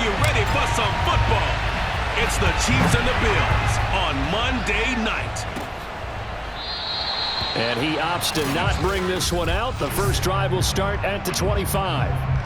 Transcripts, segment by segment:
Are you ready for some football? It's the Chiefs and the Bills on Monday night. And he opts to not bring this one out. The first drive will start at the 25.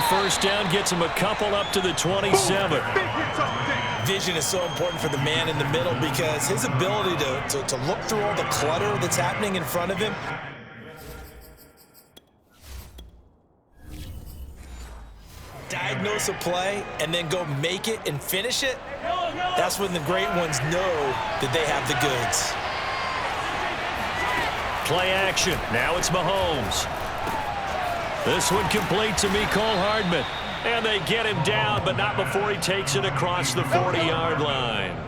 First down gets him a couple up to the 27. Vision is so important for the man in the middle because his ability to look through all the clutter that's happening in front of him. Diagnose a play and then go make it and finish it. That's when the great ones know that they have the goods. Play action. Now it's Mahomes. This one complete to Mecole Hardman. And they get him down, but not before he takes it across the 40-yard line.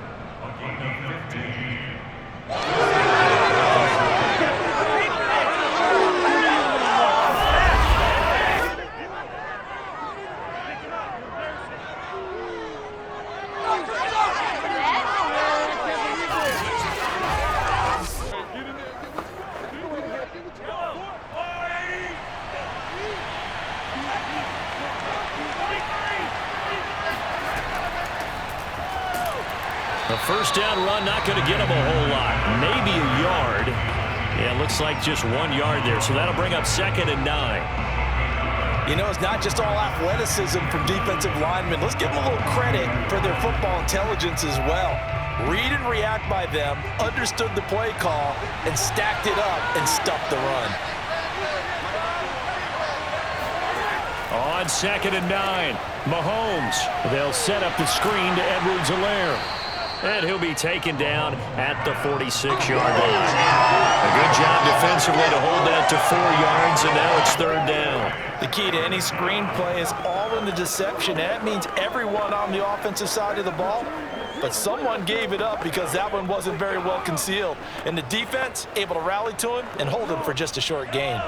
A first down run, not going to get him a whole lot. Maybe a yard. Yeah, it looks like just 1 yard there. So that'll bring up 2nd and 9. You know, it's not just all athleticism from defensive linemen. Let's give them a little credit for their football intelligence as well. Read and react by them, understood the play call, and stacked it up and stuffed the run. On 2nd and 9, Mahomes. They'll set up the screen to Edwards-Helaire. And he'll be taken down at the 46-yard line. A good job defensively to hold that to 4 yards, and now it's 3rd down. The key to any screenplay is all in the deception. That means everyone on the offensive side of the ball, but someone gave it up because that one wasn't very well concealed. And the defense able to rally to him and hold him for just a short gain.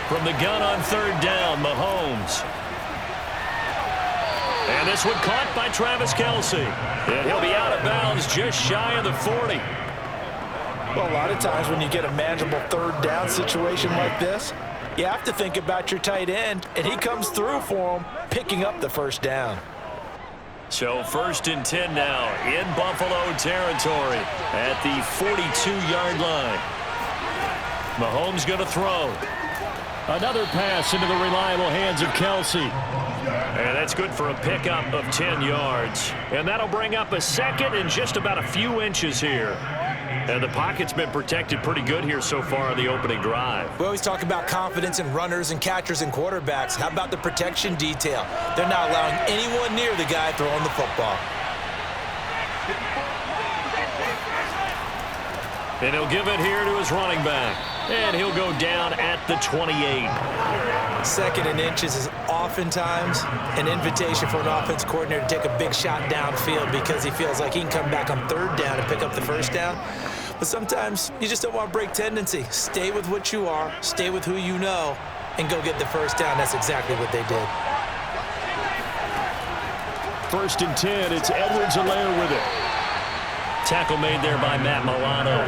From the gun on 3rd down, Mahomes. And this one caught by Travis Kelce. And he'll be out of bounds just shy of the 40. Well, a lot of times when you get a manageable 3rd down situation like this, you have to think about your tight end, and he comes through for him, picking up the 1st down. So 1st and 10 now in Buffalo territory at the 42-yard line. Mahomes going to throw. Another pass into the reliable hands of Kelce. And that's good for a pickup of 10 yards. And that'll bring up a 2nd and just about a few inches here. And the pocket's been protected pretty good here so far on the opening drive. We always talk about confidence in runners and catchers and quarterbacks. How about the protection detail? They're not allowing anyone near the guy throwing the football. And he'll give it here to his running back. And he'll go down at the 28. 2nd and inches is oftentimes an invitation for an offense coordinator to take a big shot downfield because he feels like he can come back on 3rd down and pick up the 1st down. But sometimes you just don't want to break tendency. Stay with what you are, stay with who you know, and go get the 1st down. That's exactly what they did. 1st and 10, it's Edwards-Helaire with it. Tackle made there by Matt Milano.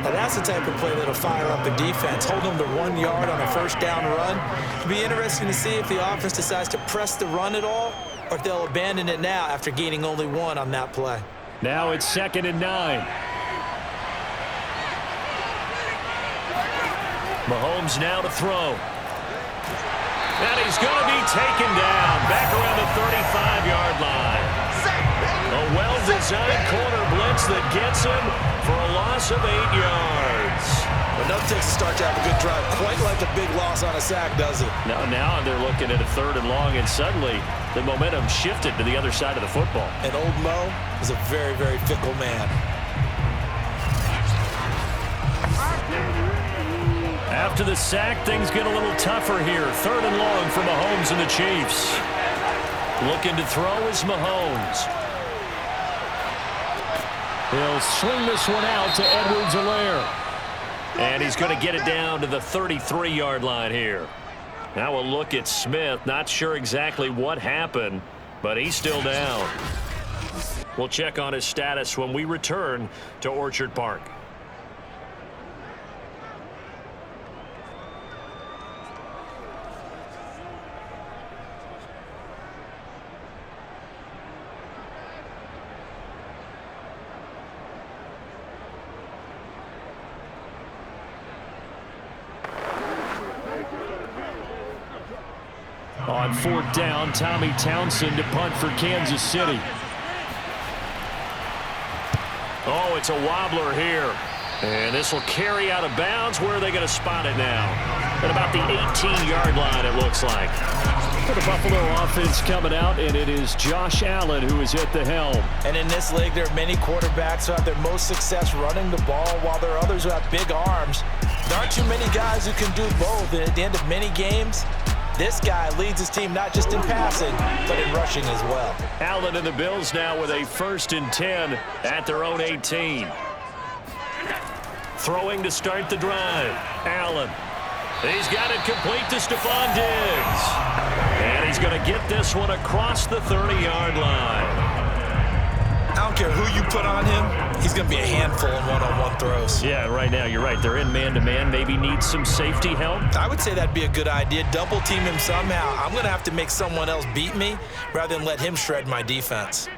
Now that's the type of play that'll fire up a defense. Hold them to 1 yard on a first down run. It'll be interesting to see if the offense decides to press the run at all or if they'll abandon it now after gaining only 1 on that play. Now it's 2nd and 9. Mahomes now to throw. And he's going to be taken down back around the 35-yard line. A well-designed corner blitz that gets him for a loss of 8 yards. Enough takes a start to have a good drive. Quite like a big loss on a sack, does it? Now they're looking at a 3rd and long, and suddenly the momentum shifted to the other side of the football. And old Mo is a very, very fickle man. After the sack, things get a little tougher here. 3rd and long for Mahomes and the Chiefs. Looking to throw is Mahomes. He'll swing this one out to Edwards-Helaire. And he's going to get it down to the 33-yard line here. Now we'll look at Smith. Not sure exactly what happened, but he's still down. We'll check on his status when we return to Orchard Park. On 4th down, Tommy Townsend to punt for Kansas City. Oh, it's a wobbler here. And this will carry out of bounds. Where are they going to spot it now? At about the 18-yard line, it looks like. For the Buffalo offense coming out, and it is Josh Allen who is at the helm. And in this league, there are many quarterbacks who have their most success running the ball, while there are others who have big arms. There aren't too many guys who can do both, and at the end of many games, this guy leads his team not just in passing, but in rushing as well. Allen and the Bills now with a 1st and 10 at their own 18. Throwing to start the drive. Allen. He's got it complete to Stephon Diggs. And he's going to get this one across the 30-yard line. I don't care who you put on him, he's going to be a handful in one-on-one throws. Yeah, right now, you're right. They're in man-to-man. Maybe needs some safety help. I would say that'd be a good idea. Double team him somehow. I'm going to have to make someone else beat me rather than let him shred my defense.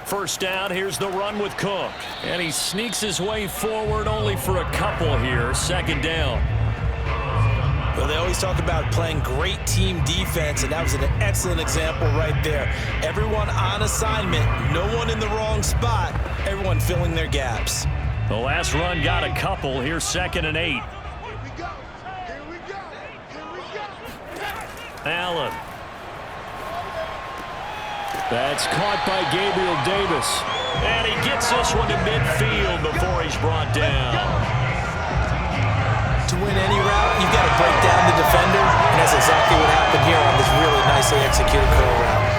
First down, here's the run with Cook. And he sneaks his way forward only for a couple here. 2nd down. Well, they always talk about playing great team defense, and that was an excellent example right there. Everyone on assignment, no one in the wrong spot, everyone filling their gaps. The last run got a couple. Here's 2nd and 8. Allen. That's caught by Gabriel Davis. And he gets this one to midfield before he's brought down. To win any route, you've got to break down the defender, and that's exactly what happened here on this really nicely executed curl route.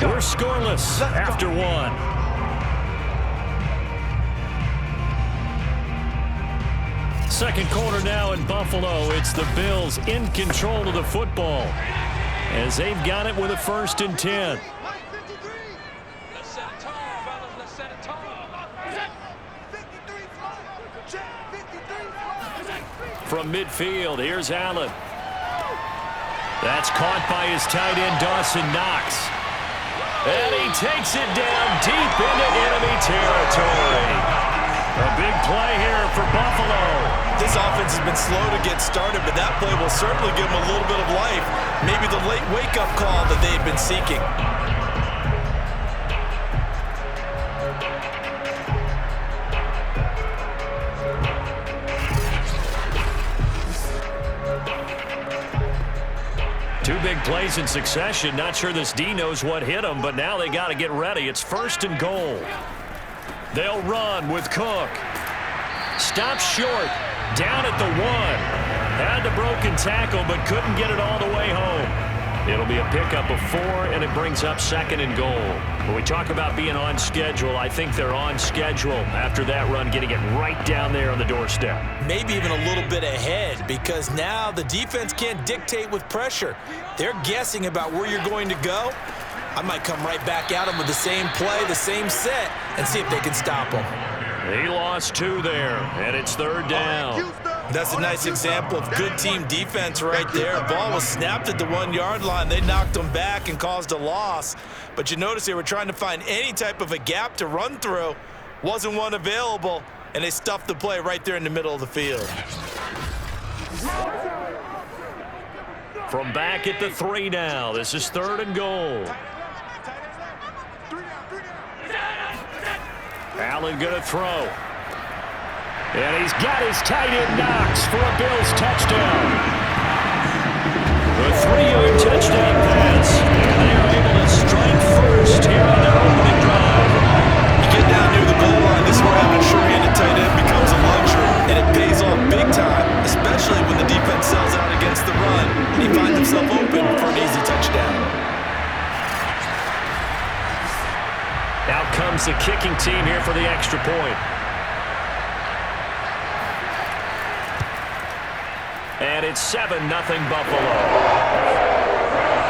We're scoreless after 1. Second quarter now in Buffalo. It's the Bills in control of the football as they've got it with a 1st and 10. From midfield, here's Allen. That's caught by his tight end, Dawson Knox. And he takes it down deep into enemy territory. A big play here for Buffalo. This offense has been slow to get started, but that play will certainly give them a little bit of life. Maybe the late wake-up call that they've been seeking. Two big plays in succession. Not sure this D knows what hit him, but now they got to get ready. It's 1st and goal. They'll run with Cook. Stops short. Down at the 1. Had the broken tackle, but couldn't get it all the way home. It'll be a pickup of 4, and it brings up 2nd and goal. When we talk about being on schedule, I think they're on schedule after that run, getting it right down there on the doorstep. Maybe even a little bit ahead, because now the defense can't dictate with pressure. They're guessing about where you're going to go. I might come right back at them with the same play, the same set, and see if they can stop them. He lost 2 there, and it's 3rd down. That's a nice example of good team defense right there. Ball was snapped at the 1-yard line. They knocked them back and caused a loss. But you notice they were trying to find any type of a gap to run through. Wasn't one available, and they stuffed the play right there in the middle of the field. From back at the 3 now, this is 3rd and goal. Allen going to throw. And he's got his tight end Knox for a Bills touchdown. A 3-yard touchdown pass. And they are able to strike first here on their opening drive. You get down near the goal line, this is where having a sure-handed tight end becomes a luxury. And it pays off big time, especially when the defense sells out against the run. And he finds himself open for an easy touchdown. Out comes the kicking team here for the extra point. And it's 7-0 Buffalo.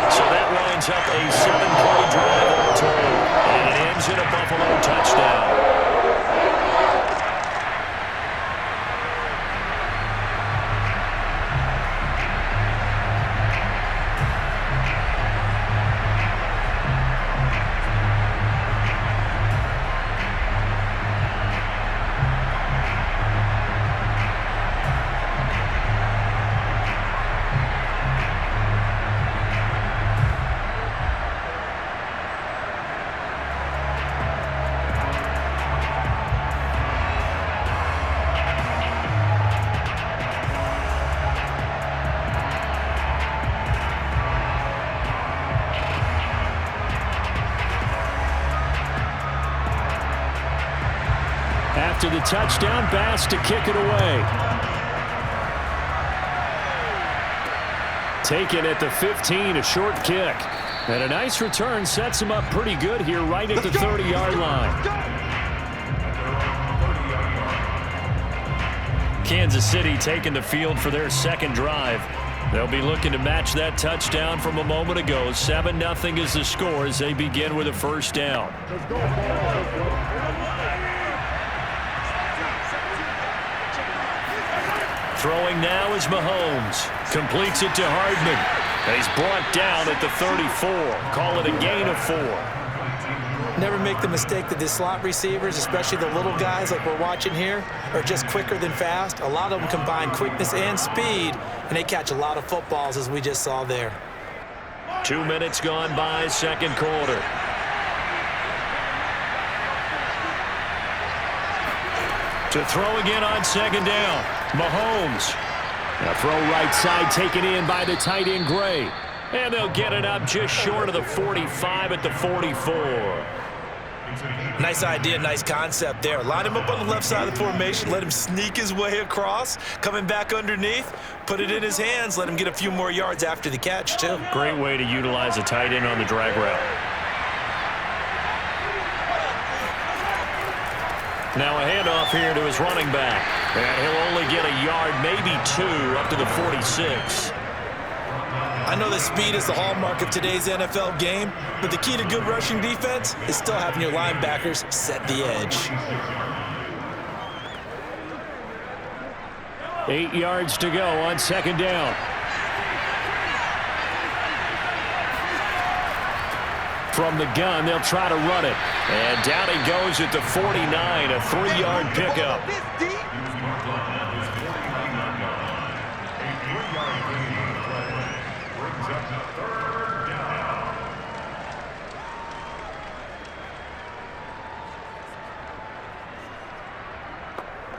So that lines up a 7-play drive all told. And it ends in a Buffalo touchdown. After the touchdown, Bass to kick it away. Taken at the 15, a short kick. And a nice return sets him up pretty good here right at the 30-yard line. Kansas City taking the field for their 2nd drive. They'll be looking to match that touchdown from a moment ago. 7-0 is the score as they begin with a 1st down. Throwing now is Mahomes. Completes it to Hardman. And he's brought down at the 34. Call it a gain of 4. Never make the mistake that the slot receivers, especially the little guys like we're watching here, are just quicker than fast. A lot of them combine quickness and speed, and they catch a lot of footballs, as we just saw there. 2 minutes gone by, 2nd quarter. To throw again on 2nd down. Mahomes. A throw right side taken in by the tight end Gray. And they'll get it up just short of the 45 at the 44. Nice idea, nice concept there. Line him up on the left side of the formation, let him sneak his way across, coming back underneath, put it in his hands, let him get a few more yards after the catch, too. Great way to utilize a tight end on the drag route. Now a handoff here to his running back. And he'll only get a yard, maybe 2, up to the 46. I know that speed is the hallmark of today's NFL game, but the key to good rushing defense is still having your linebackers set the edge. 8 yards to go on 2nd down. From the gun, they'll try to run it. And down he goes at the 49, a 3-yard pickup.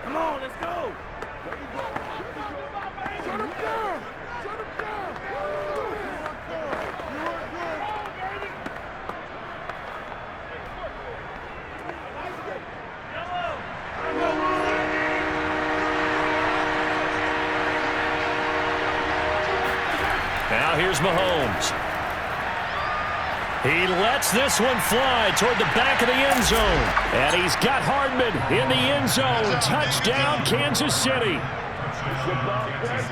Come on, let's go. Shut him down. Shut him down. Here's Mahomes. He lets this one fly toward the back of the end zone. And he's got Hardman in the end zone. Touchdown, Kansas City.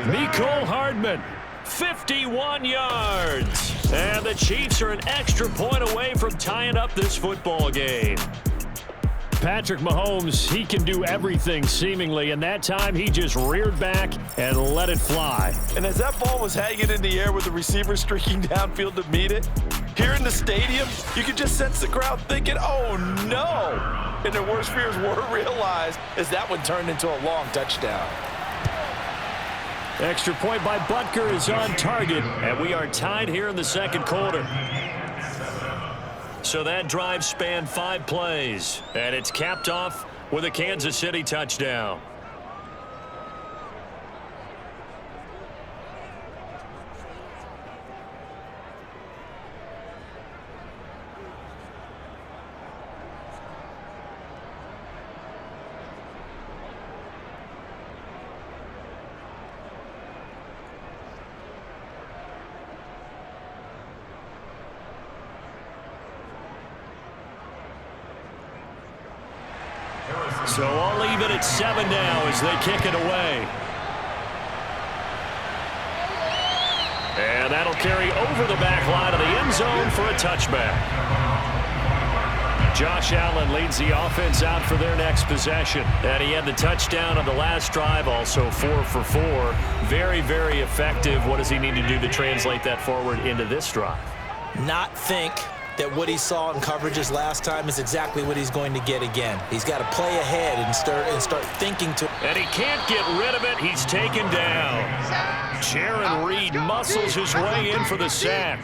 Mecole Hardman, 51 yards. And the Chiefs are an extra point away from tying up this football game. Patrick Mahomes, he can do everything seemingly, and that time he just reared back and let it fly. And as that ball was hanging in the air with the receiver streaking downfield to meet it, here in the stadium, you could just sense the crowd thinking, oh no! And their worst fears were realized as that one turned into a long touchdown. Extra point by Butker is on target, and we are tied here in the second quarter. So that drive spanned 5 plays, and it's capped off with a Kansas City touchdown. So I'll leave it at 7 now as they kick it away. And that'll carry over the back line of the end zone for a touchback. Josh Allen leads the offense out for their next possession. And he had the touchdown on the last drive, also 4 for 4. Very, very effective. What does he need to do to translate that forward into this drive? Not think that what he saw in coverages last time is exactly what he's going to get again. He's got to play ahead and start thinking to. And he can't get rid of it. He's taken down. Jaron Reed muscles his way in for the sack.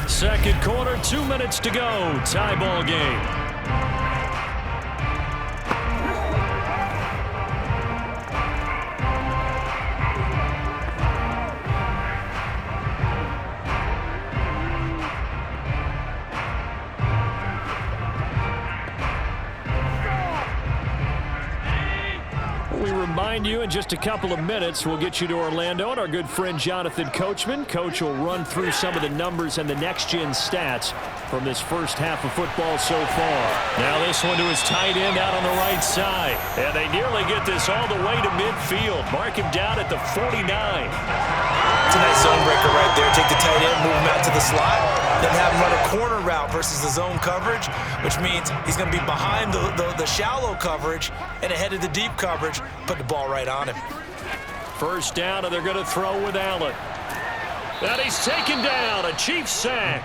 Second quarter, 2 minutes to go. Tie ball game. Remind you in just a couple of minutes we'll get you to Orlando and our good friend Jonathan Coachman. Coach will run through some of the numbers and the next-gen stats from this first half of football so far. Now this one to his tight end out on the right side. And they nearly get this all the way to midfield. Mark him down at the 49. It's a nice zone breaker right there. Take the tight end, move him out to the slot, then have him run a corner route versus the zone coverage, which means he's going to be behind the shallow coverage and ahead of the deep coverage. Put the ball right on him. First down, and they're going to throw with Allen. And he's taken down. A Chiefs sack.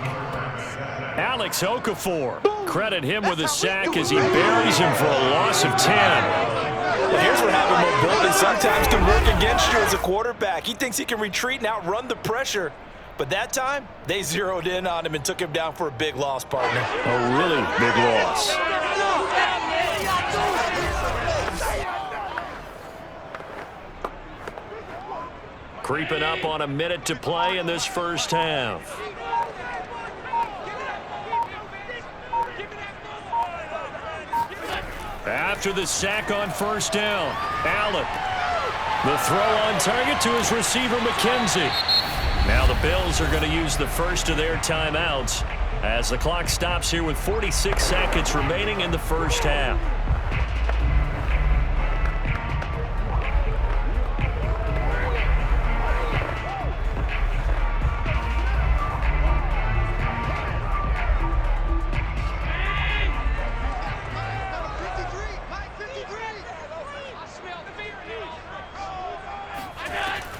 Alex Okafor. Credit him with a sack as he buries him for a loss of 10. Well, here's where having mobility sometimes can work against you as a quarterback. He thinks he can retreat and outrun the pressure. But that time, they zeroed in on him and took him down for a big loss, partner. A really big loss. Creeping up on a minute to play in this first half. After the sack on first down, Allen. The throw on target to his receiver, McKenzie. Now the Bills are going to use the first of their timeouts as the clock stops here with 46 seconds remaining in the first half.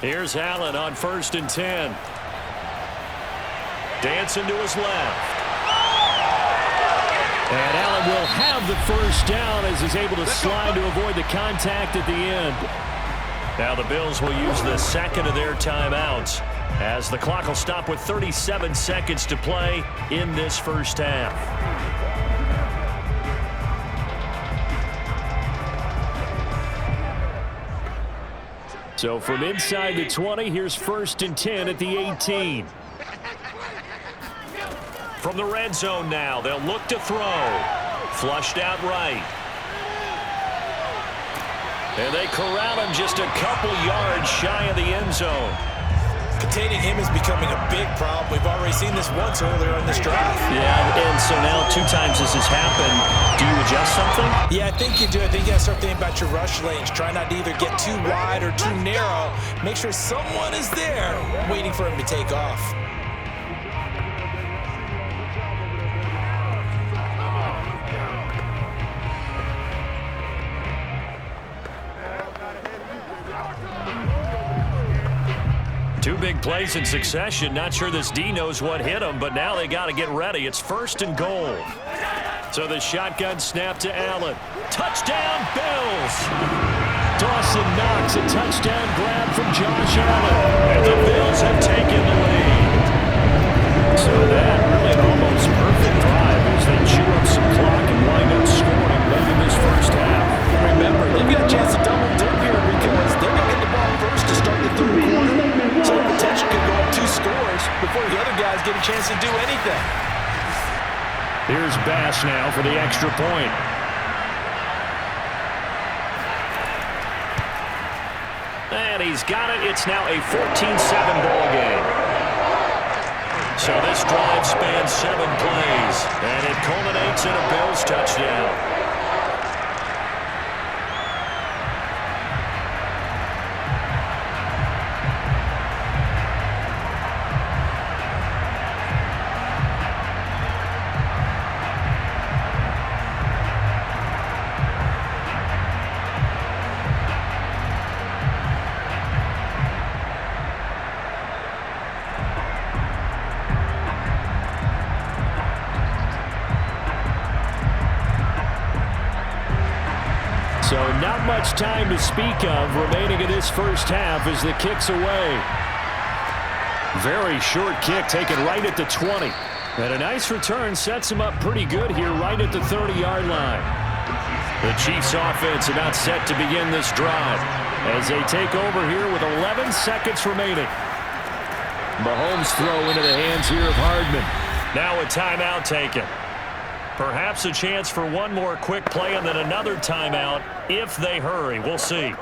Here's Allen on 1st and 10. Dancing to his left. And Allen will have the first down as he's able to slide to avoid the contact at the end. Now the Bills will use the second of their timeouts as the clock will stop with 37 seconds to play in this first half. So from inside the 20, here's 1st and 10 at the 18. From the red zone now, they'll look to throw. Flushed out right. And they corral him just a couple yards shy of the end zone. containing him is becoming a big problem. We've already seen this once earlier in this drive. Yeah, and so now 2 times this has happened. Do you adjust something? Yeah, I think you do. I think you got to start thinking about your rush lanes. Try not to either get too wide or too narrow. Make sure someone is there waiting for him to take off. Two big plays in succession. Not sure this D knows what hit him, but now they got to get ready. It's 1st and goal. So the shotgun snap to Allen. Touchdown, Bills! Dawson Knox, a touchdown grab from Josh Allen. And the Bills have taken the lead. So that really an almost perfect drive as they chew up some clock and wind up scoring late in this first half. Remember, they've got a chance to double dip here because they're going to get the ball first to start the 3rd quarter. So the potential could go up 2 scores before the other guys get a chance to do anything. Here's Bass now for the extra point. And he's got it. It's now a 14-7 ball game. So this drive spans 7 plays, and it culminates in a Bills touchdown. So not much time to speak of remaining in this first half as the kick's away. Very short kick taken right at the 20. And a nice return sets him up pretty good here right at the 30-yard line. The Chiefs offense about set to begin this drive as they take over here with 11 seconds remaining. Mahomes throw into the hands here of Hardman. Now a timeout taken. Perhaps a chance for one more quick play and then another timeout if they hurry. We'll see.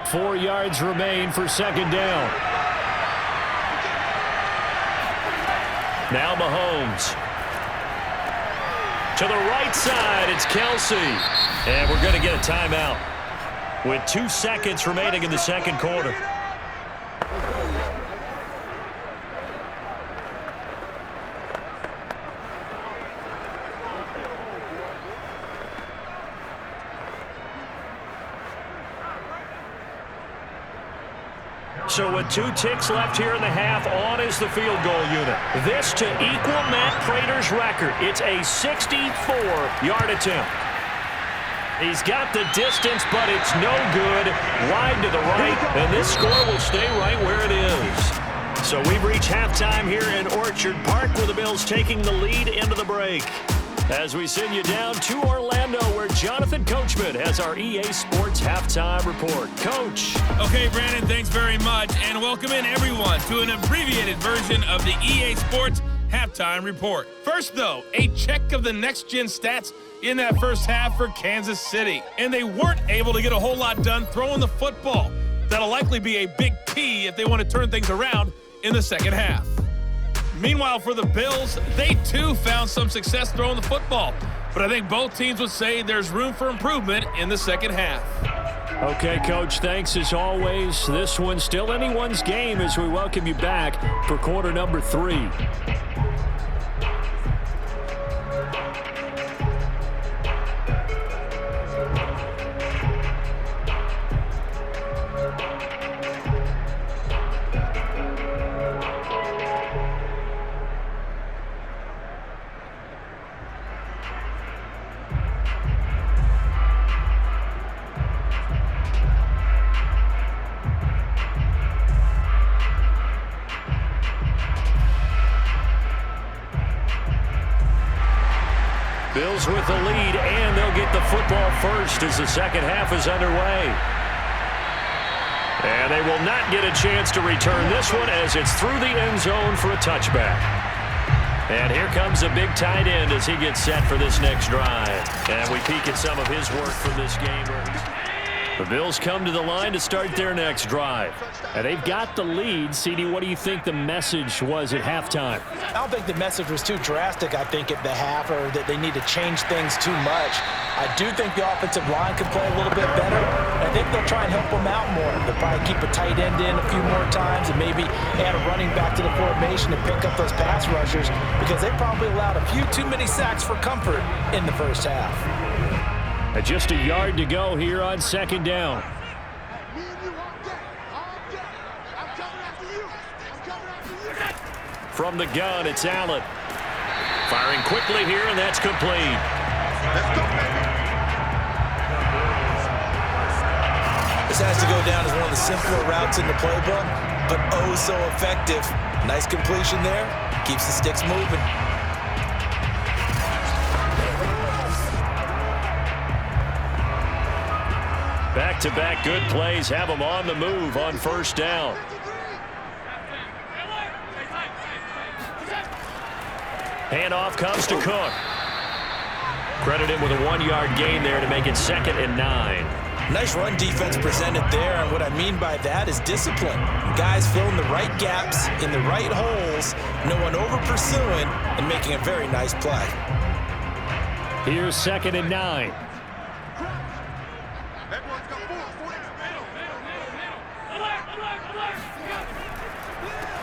Four yards remain for 2nd down. Now Mahomes. To the right side, it's Kelsey. And we're going to get a timeout with 2 seconds remaining in the 2nd quarter. So with 2 ticks left here in the half, on is the field goal unit. This to equal Matt Prater's record. It's a 64-yard attempt. He's got the distance, but it's no good. Wide to the right, and this score will stay right where it is. So we've reached halftime here in Orchard Park with the Bills taking the lead into the break. As we send you down to Orlando, where Jonathan Coachman has our EA Sports Halftime Report. Coach. Okay, Brandon, thanks very much. And welcome in, everyone, to an abbreviated version of the EA Sports Halftime Report. First, though, a check of the next-gen stats in that first half for Kansas City. And they weren't able to get a whole lot done throwing the football. That'll likely be a big key if they want to turn things around in the second half. Meanwhile, for the Bills, they too found some success throwing the football. But I think both teams would say there's room for improvement in the second half. Okay, Coach, thanks as always. This one's still anyone's game as we welcome you back for quarter number 3. Bills with the lead, and they'll get the football first as the second half is underway. And they will not get a chance to return this one as it's through the end zone for a touchback. And here comes a big tight end as he gets set for this next drive. And we peek at some of his work from this game. The Bills come to the line to start their next drive. And they've got the lead. CD, what do you think the message was at halftime? I don't think the message was too drastic, I think, at the half, or that they need to change things too much. I do think the offensive line could play a little bit better. And I think they'll try and help them out more. They'll probably keep a tight end in a few more times and maybe add a running back to the formation to pick up those pass rushers, because they probably allowed a few too many sacks for comfort in the first half. Just a yard to go here on second down. From the gun, it's Allen. Firing quickly here, and that's complete. This has to go down as one of the simpler routes in the playbook, but oh so effective. Nice completion there. Keeps the sticks moving. Back-to-back good plays have them on the move on first down. Handoff comes to Cook. Credit him with a 1-yard gain there to make it 2nd and 9. Nice run defense presented there, and what I mean by that is discipline. Guys filling the right gaps in the right holes, no one over-pursuing, and making a very nice play. Here's 2nd and 9.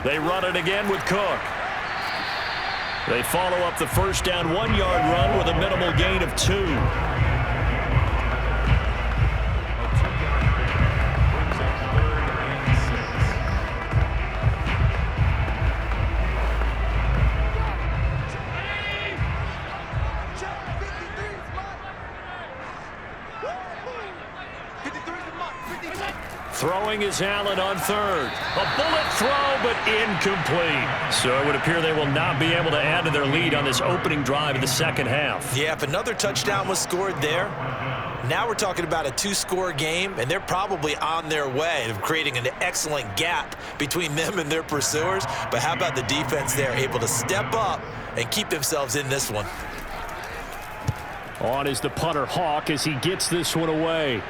They run it again with Cook. They follow up the first down 1-yard run with a minimal gain of 2. Throwing is Allen on third. A bullet throw, but incomplete. So it would appear they will not be able to add to their lead on this opening drive of the second half. Yeah, if another touchdown was scored there, now we're talking about a 2-score game, and they're probably on their way of creating an excellent gap between them and their pursuers. But how about the defense there, able to step up and keep themselves in this one? On is the punter Hawk as he gets this one away.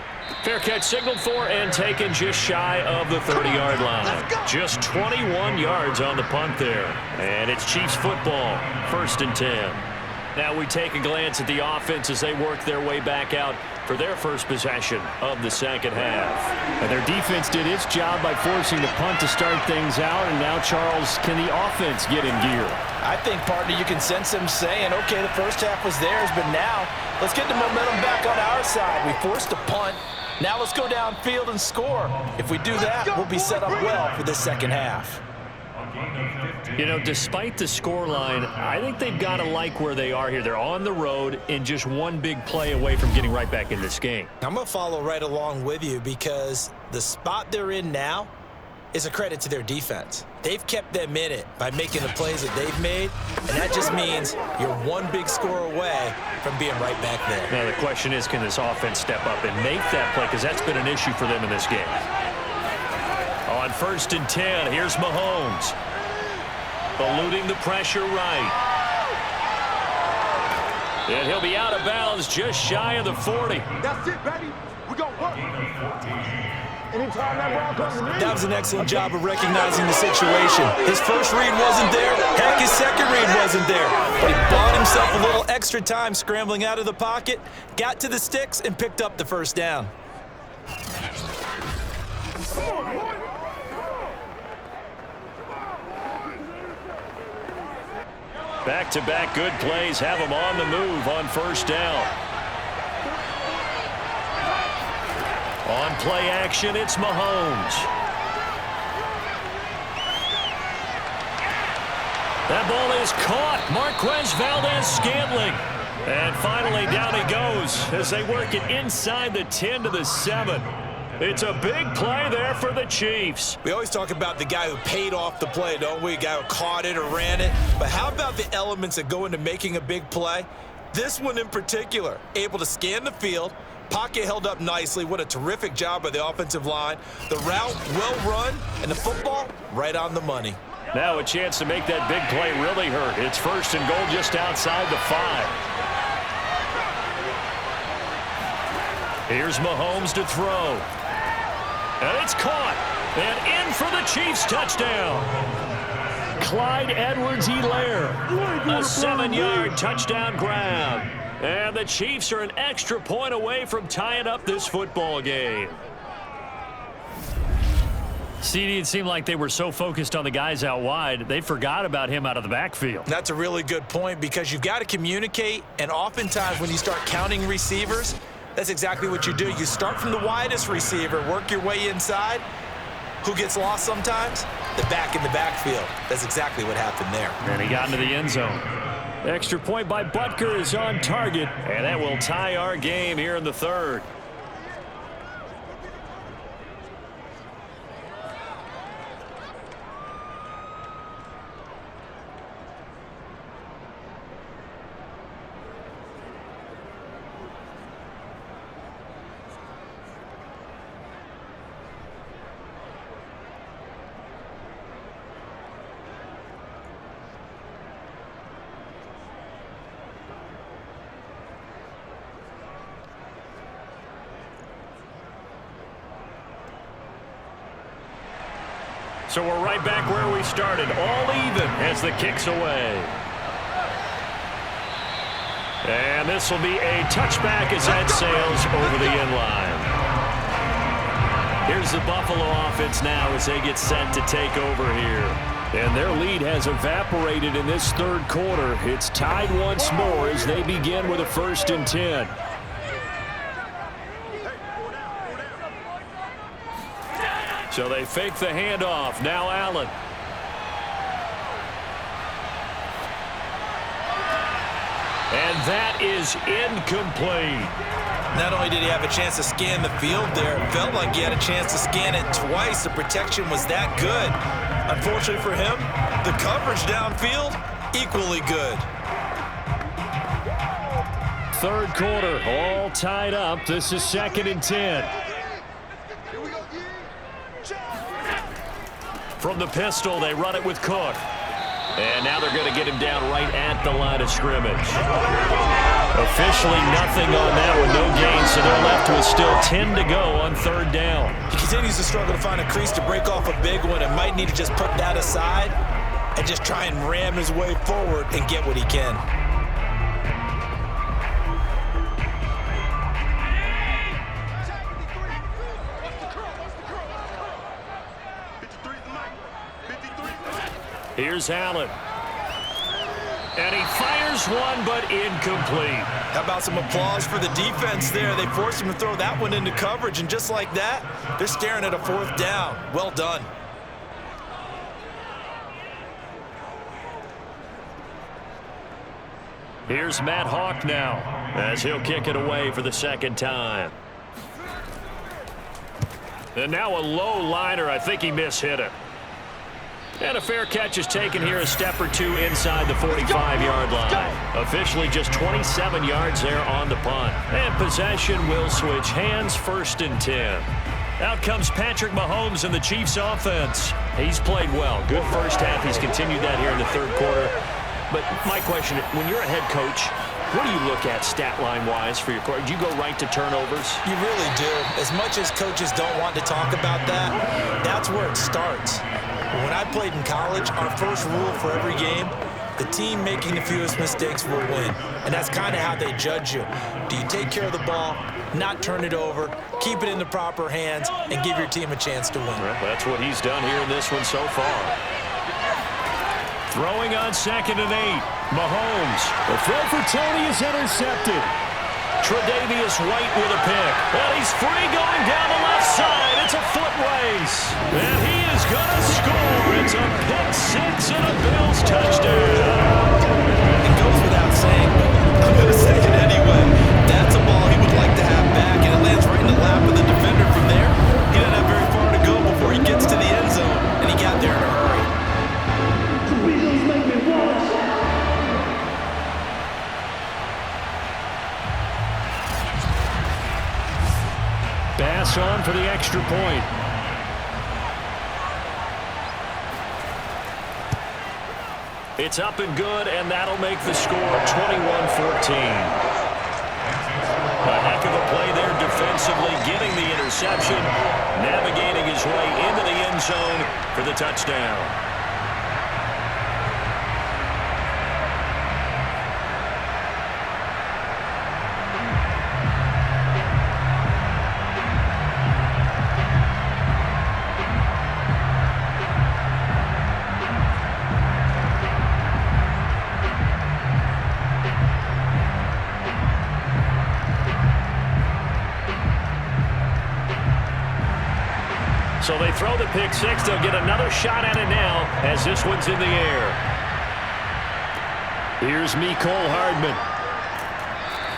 Fair catch signaled for and taken just shy of the 30-yard line. Just 21 yards on the punt there. And it's Chiefs football, 1st and 10. Now we take a glance at the offense as they work their way back out for their first possession of the second half. And their defense did its job by forcing the punt to start things out. And now, Charles, can the offense get in gear? I think, partner, you can sense them saying, okay, the first half was theirs, but now let's get the momentum back on our side. We forced a punt. Now let's go downfield and score. If we do that, we'll be set up well for this second half. You know, despite the scoreline, I think they've got to like where they are here. They're on the road and just one big play away from getting right back in this game. I'm going to follow right along with you because the spot they're in now is a credit to their defense. They've kept them in it by making the plays that they've made, and that just means you're one big score away from being right back there. Now the question is, can this offense step up and make that play, because that's been an issue for them in this game. On 1st and 10, here's Mahomes. Eluding the pressure right. And he'll be out of bounds just shy of the 40. That's it, baby. We're going to work. Anytime that ball comes to me. That was an excellent job of recognizing the situation. His first read wasn't there. Heck, his second read wasn't there. But he bought himself a little extra time scrambling out of the pocket, got to the sticks, and picked up the first down. Back-to-back good plays have them on the move on first down. On play action, it's Mahomes. That ball is caught. Marquez Valdez-Scantling. And finally down he goes as they work it inside the 10 to the 7. It's a big play there for the Chiefs. We always talk about the guy who paid off the play, don't we? A guy who caught it or ran it. But how about the elements that go into making a big play? This one in particular, able to scan the field, pocket held up nicely. What a terrific job by the offensive line. The route well run, and the football right on the money. Now a chance to make that big play really hurt. It's first and goal just outside the 5. Here's Mahomes to throw. And it's caught. And in for the Chiefs touchdown. Clyde Edwards-Helaire. A 7-yard touchdown grab. And the Chiefs are an extra point away from tying up this football game. CD, it seemed like they were so focused on the guys out wide, they forgot about him out of the backfield. That's a really good point because you've got to communicate, and oftentimes when you start counting receivers, that's exactly what you do. You start from the widest receiver, work your way inside. Who gets lost sometimes? The back in the backfield. That's exactly what happened there. And he got into the end zone. Extra point by Butker is on target, and that will tie our game here in the 3rd. So we're right back where we started, all even as the kick's away. And this will be a touchback as that sails over the end line. Here's the Buffalo offense now as they get set to take over here. And their lead has evaporated in this 3rd quarter. It's tied once more as they begin with a 1st and 10. So they fake the handoff. Now Allen. And that is incomplete. Not only did he have a chance to scan the field there, it felt like he had a chance to scan it twice. The protection was that good. Unfortunately for him, the coverage downfield, equally good. 3rd quarter, all tied up. This is 2nd and 10. From the pistol, they run it with Cook. And now they're going to get him down right at the line of scrimmage. Officially nothing on that one, no gain, so they're left with still 10 to go on 3rd down. He continues to struggle to find a crease to break off a big one and might need to just put that aside and just try and ram his way forward and get what he can. Here's Allen. And he fires one, but incomplete. How about some applause for the defense there? They forced him to throw that one into coverage, and just like that, they're staring at a 4th down. Well done. Here's Matt Hawk now as he'll kick it away for the 2nd time. And now a low liner. I think he mishit it. And a fair catch is taken here, a step or two inside the 45-yard line. Officially just 27 yards there on the punt. And possession will switch hands, 1st and 10. Out comes Patrick Mahomes in the Chiefs offense. He's played well. Good first half. He's continued that here in the 3rd quarter. But my question, when you're a head coach, what do you look at stat line-wise for your quarterback? Do you go right to turnovers? You really do. As much as coaches don't want to talk about that, that's where it starts. When I played in college, our first rule for every game, the team making the fewest mistakes will win. And that's kind of how they judge you. Do you take care of the ball, not turn it over, keep it in the proper hands, and give your team a chance to win? Well, that's what he's done here in this one so far. Throwing on 2nd and 8. Mahomes. The throw for Tony is intercepted. Tre'Davious White with a pick. And he's free going down the left side. It's a foot race. And he is going to score. It's a pick 6 and a Bills touchdown. It goes without saying, but I'm going to say it anyway. That's a ball he would like to have back, and it lands right in the lap of the defender from there. He doesn't have very far to go before he gets to the end zone, and he got there in a hurry. Bass on for the extra point. It's up and good, and that'll make the score 21-14. A heck of a play there defensively, getting the interception, navigating his way into the end zone for the touchdown. So they throw the pick six. They'll get another shot at it now as this one's in the air. Here's Mecole Hardman.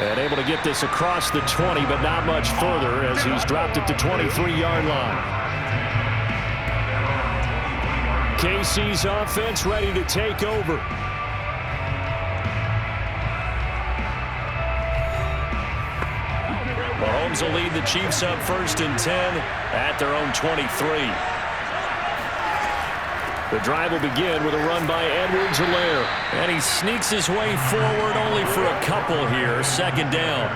And able to get this across the 20, but not much further as he's dropped at the 23-yard line. KC's offense ready to take over. Mahomes will lead the Chiefs up 1st and 10 at their own 23. The drive will begin with a run by Edwards-Helaire. And he sneaks his way forward only for a couple here. 2nd down.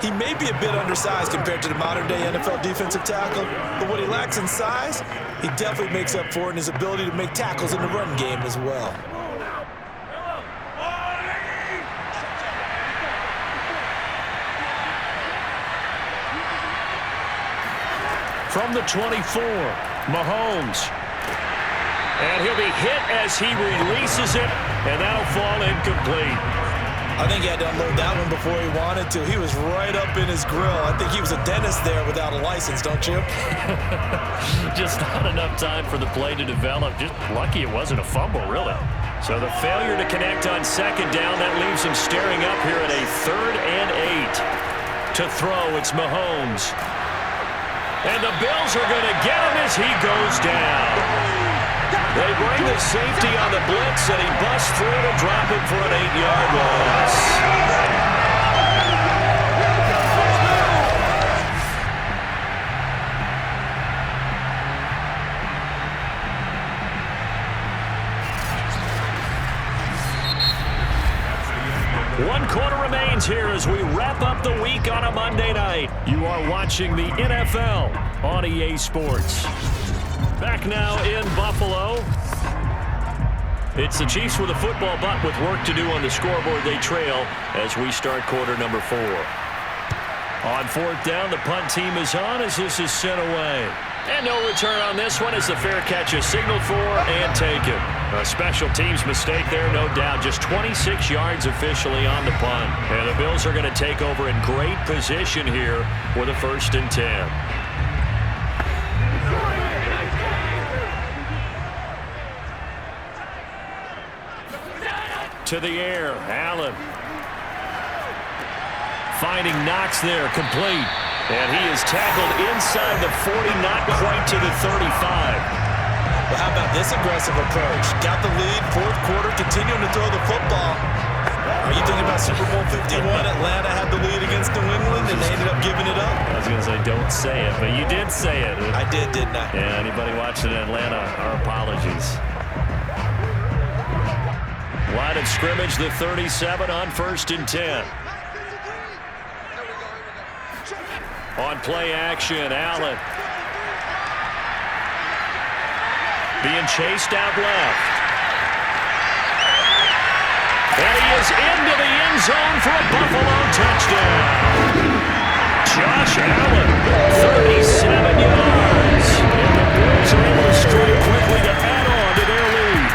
He may be a bit undersized compared to the modern-day NFL defensive tackle, but what he lacks in size, he definitely makes up for it in his ability to make tackles in the run game as well. From the 24, Mahomes. And he'll be hit as he releases it, and that'll fall incomplete. I think he had to unload that one before he wanted to. He was right up in his grill. I think he was a dentist there without a license, don't you? Just not enough time for the play to develop. Just lucky it wasn't a fumble, really. So the failure to connect on 2nd down, that leaves him staring up here at a 3rd and 8. To throw, it's Mahomes. And the Bills are going to get him as he goes down. They bring the safety on the blitz, and he busts through to drop him for an 8-yard loss. One quarter remains here as we wrap up the week on a Monday night. You are watching the NFL on EA Sports. Back now in Buffalo. It's the Chiefs with a football, but with work to do on the scoreboard. They trail as we start quarter number 4. On 4th down, the punt team is on as this is sent away. And no return on this one as the fair catch is signaled for and taken. A special teams mistake there, no doubt. Just 26 yards officially on the punt. And the Bills are going to take over in great position here with a 1st and 10. To the air, Allen. Finding Knox there, complete. And he is tackled inside the 40, not quite to the 35. Well, how about this aggressive approach? Got the lead, 4th quarter, continuing to throw the football. Are you thinking about Super Bowl 51? Atlanta had the lead against New England, and they ended up giving it up. I was going to say, don't say it, but you did say it. I did, didn't I? Yeah, anybody watching Atlanta, our apologies. Line of scrimmage, the 37 on 1st and 10. On play action, Allen. Being chased out left. And he is into the end zone for a Buffalo touchdown. Josh Allen, 37 yards. And the Bills are able to strike quickly to add on to their lead.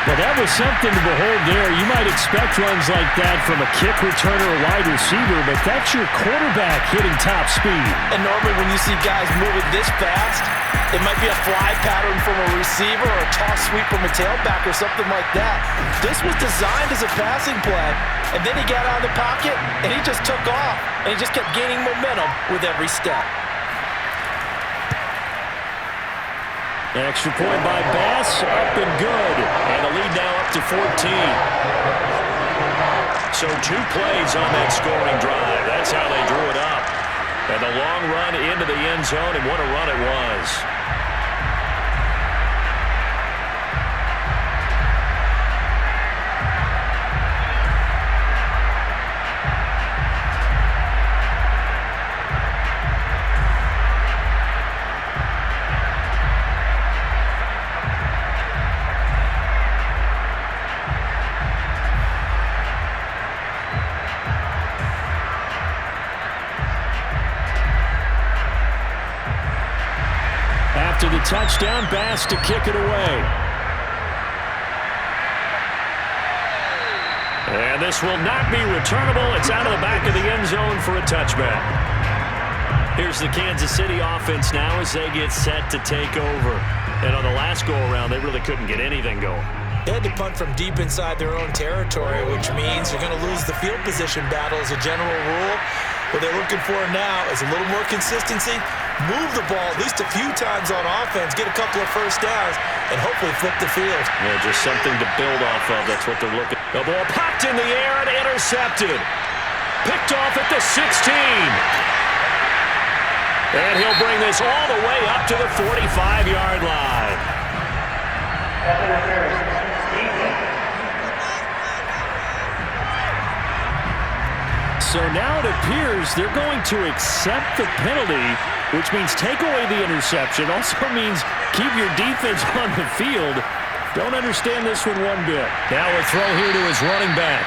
Well, that was something to behold there. You might expect runs like that from a kick returner or wide receiver, but that's your quarterback hitting top speed. And normally when you see guys moving this fast, it might be a fly pattern from a receiver or a toss sweep from a tailback or something like that. This was designed as a passing play, and then he got out of the pocket, and he just took off, and he just kept gaining momentum with every step. Extra point by Bass, up and good. And the lead now up to 14. So 2 plays on that scoring drive. That's how they drew it up. And the long run into the end zone, and what a run it was. After the touchdown, Bass to kick it away. And this will not be returnable. It's out of the back of the end zone for a touchback. Here's the Kansas City offense now as they get set to take over. And on the last go-around, they really couldn't get anything going. They had to punt from deep inside their own territory, which means you're going to lose the field position battle as a general rule. What they're looking for now is a little more consistency, move the ball at least a few times on offense, get a couple of first downs, and hopefully flip the field. Yeah, just something to build off of. That's what they're looking. The ball popped in the air and intercepted. Picked off at the 16. And he'll bring this all the way up to the 45-yard line. So now it appears they're going to accept the penalty, which means take away the interception. Also means keep your defense on the field. Don't understand this one bit. Now a throw here to his running back.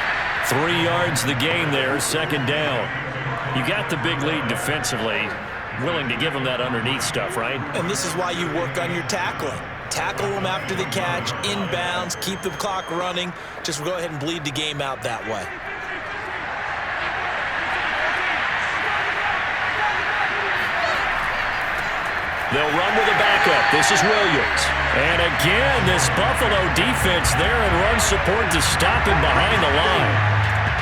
3 yards the gain there, second down. You got the big lead defensively. Willing to give him that underneath stuff, right? And this is why you work on your tackling. Tackle them after the catch, inbounds, keep the clock running. Just go ahead and bleed the game out that way. They'll run with a backup. This is Williams. And again, this Buffalo defense there in run support to stop him behind the line.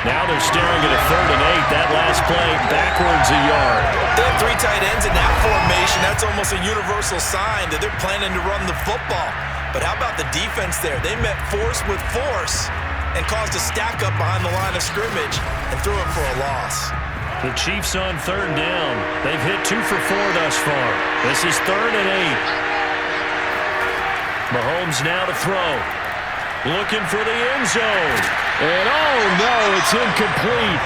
Now they're staring at a 3rd and 8. That last play, backwards a yard. They have 3 tight ends in that formation. That's almost a universal sign that they're planning to run the football. But how about the defense there? They met force with force and caused a stack up behind the line of scrimmage and threw it for a loss. The Chiefs on 3rd down. They've hit 2 for 4 thus far. This is 3rd and 8. Mahomes now to throw. Looking for the end zone. And oh no, it's incomplete.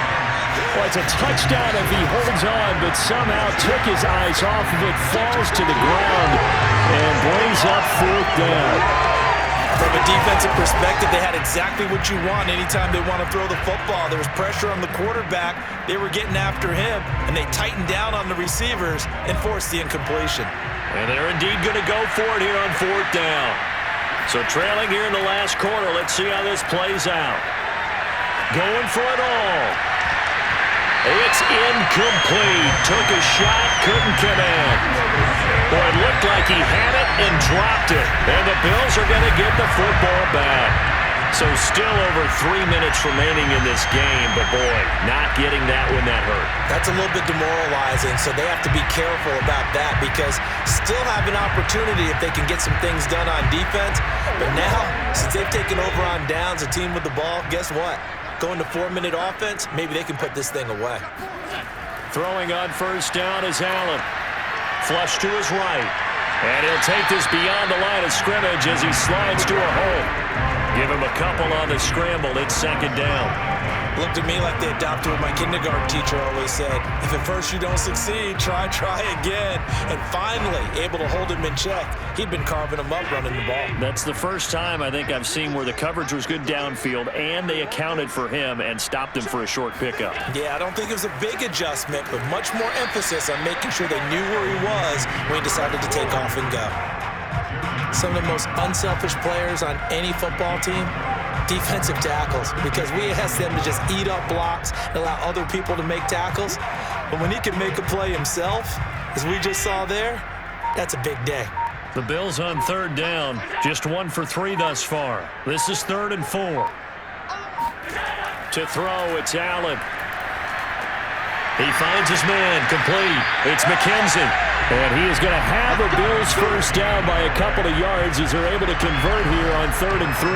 Well, it's a touchdown if he holds on, but somehow took his eyes off of it, falls to the ground, and brings up 4th down. From a defensive perspective, they had exactly what you want anytime they want to throw the football. There was pressure on the quarterback. They were getting after him, and they tightened down on the receivers and forced the incompletion. And they're indeed going to go for it here on 4th down. So trailing here in the last quarter, let's see how this plays out. Going for it all. It's incomplete. Took a shot, couldn't connect. Boy, it looked like he had it and dropped it. And the Bills are going to get the football back. So still over 3 minutes remaining in this game, but boy, not getting that when that hurt. That's a little bit demoralizing, so they have to be careful about that because still have an opportunity if they can get some things done on defense. But now, since they've taken over on downs, a team with the ball, guess what? Going to 4-minute offense, maybe they can put this thing away. Throwing on 1st down is Allen. Flush to his right. And he'll take this beyond the line of scrimmage as he slides to a hole. Give him a couple on the scramble. It's 2nd down. Looked at me like they adopted what my kindergarten teacher always said. If at first you don't succeed, try again. And finally, able to hold him in check. He'd been carving him up running the ball. That's the first time I think I've seen where the coverage was good downfield and they accounted for him and stopped him for a short pickup. Yeah, I don't think it was a big adjustment, but much more emphasis on making sure they knew where he was when he decided to take off and go. Some of the most unselfish players on any football team, defensive tackles, because we ask them to just eat up blocks and allow other people to make tackles. But when he can make a play himself, as we just saw there, that's a big day. The Bills on 3rd down, just 1 for 3 thus far. This is 3rd and 4. To throw, it's Allen. He finds his man, complete. It's McKenzie. And he is going to have a Bills 1st down by a couple of yards as they're able to convert here on 3rd and 3.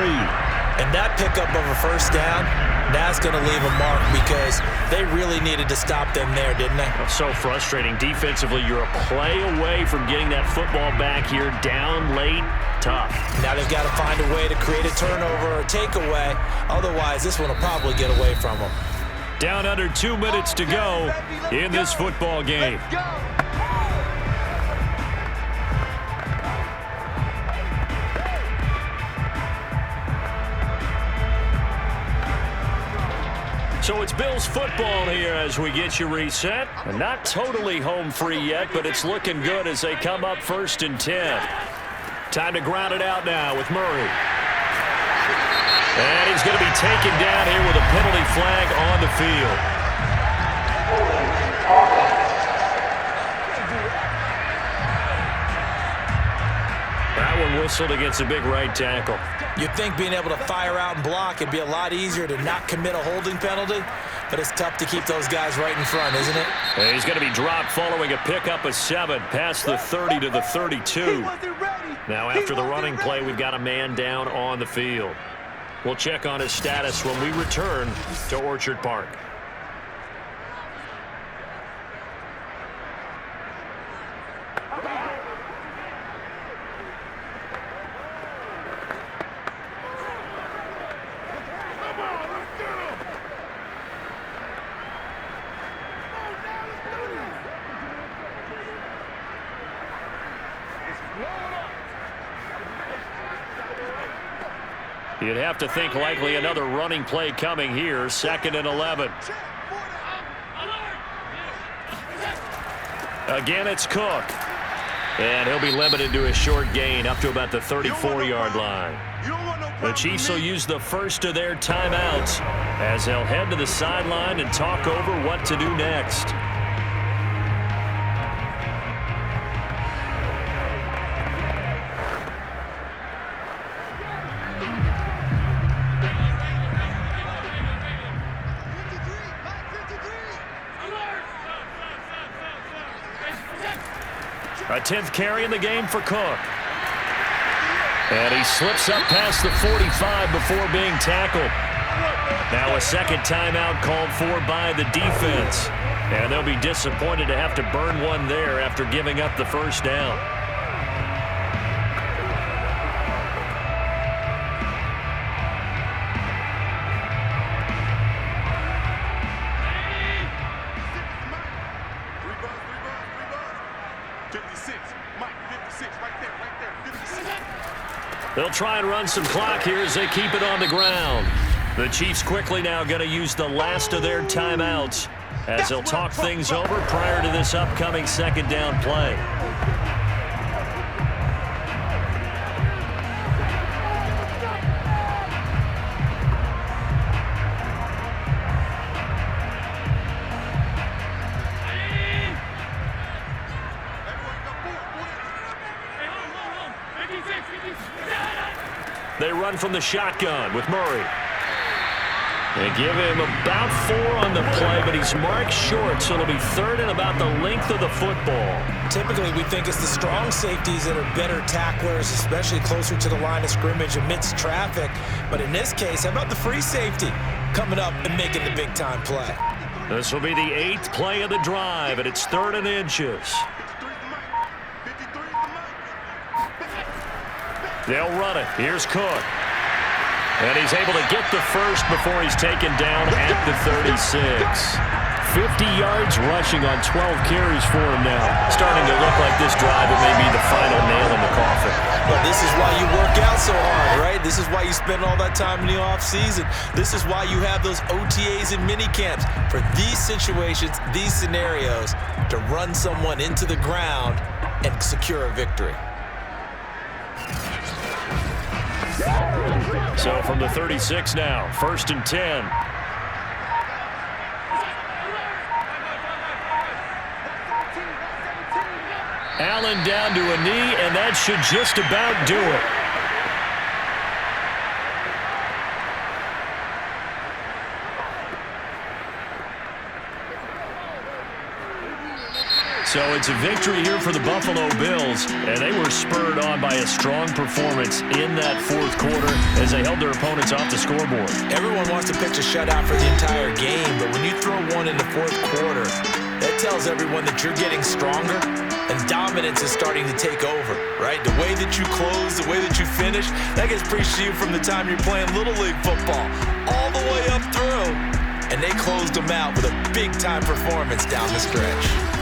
And that pickup of a 1st down, that's going to leave a mark because they really needed to stop them there, didn't they? So frustrating. Defensively, you're a play away from getting that football back here, down late, tough. Now they've got to find a way to create a turnover or takeaway. Otherwise, this one will probably get away from them. Down under 2 minutes to go in this football game. So it's Bills football here as we get you reset. And not totally home free yet, but it's looking good as they come up 1st and 10. Time to ground it out now with Murray. And he's going to be taken down here with a penalty flag on the field. That one whistled against a big right tackle. You'd think being able to fire out and block, it'd be a lot easier to not commit a holding penalty, but it's tough to keep those guys right in front, isn't it? And he's going to be dropped following a pickup of 7 past the 30 to the 32. Now after the running play, we've got a man down on the field. We'll check on his status when we return to Orchard Park. You'd have to think likely another running play coming here. 2nd and 11. Again, it's Cook. And he'll be limited to a short gain up to about the 34-yard line. The Chiefs will use the first of their timeouts as they'll head to the sideline and talk over what to do next. A 10th carry in the game for Cook. And he slips up past the 45 before being tackled. Now a second timeout called for by the defense. And they'll be disappointed to have to burn one there after giving up the first down. They'll try and run some clock here as they keep it on the ground. The Chiefs quickly now going to use the last of their timeouts as they'll talk things over prior to this upcoming second down play. They run from the shotgun with Murray. They give him about 4 on the play, but he's marked short, so it'll be 3rd and about the length of the football. Typically, we think it's the strong safeties that are better tacklers, especially closer to the line of scrimmage amidst traffic. But in this case, how about the free safety coming up and making the big-time play? This will be the 8th play of the drive, and it's 3rd and inches. They'll run it. Here's Cook. And he's able to get the first before he's taken down at the 36. 50 yards rushing on 12 carries for him now. Starting to look like this drive, it may be the final nail in the coffin. But this is why you work out so hard, right? This is why you spend all that time in the offseason. This is why you have those OTAs and mini camps for these situations, these scenarios, to run someone into the ground and secure a victory. So from the 36 now, 1st and 10. Allen down to a knee, and that should just about do it. So it's a victory here for the Buffalo Bills, and they were spurred on by a strong performance in that 4th quarter as they held their opponents off the scoreboard. Everyone wants to pitch a shutout for the entire game, but when you throw one in the 4th quarter, that tells everyone that you're getting stronger and dominance is starting to take over, right? The way that you close, the way that you finish, that gets preached to you from the time you're playing Little League football all the way up through, and they closed them out with a big-time performance down the stretch.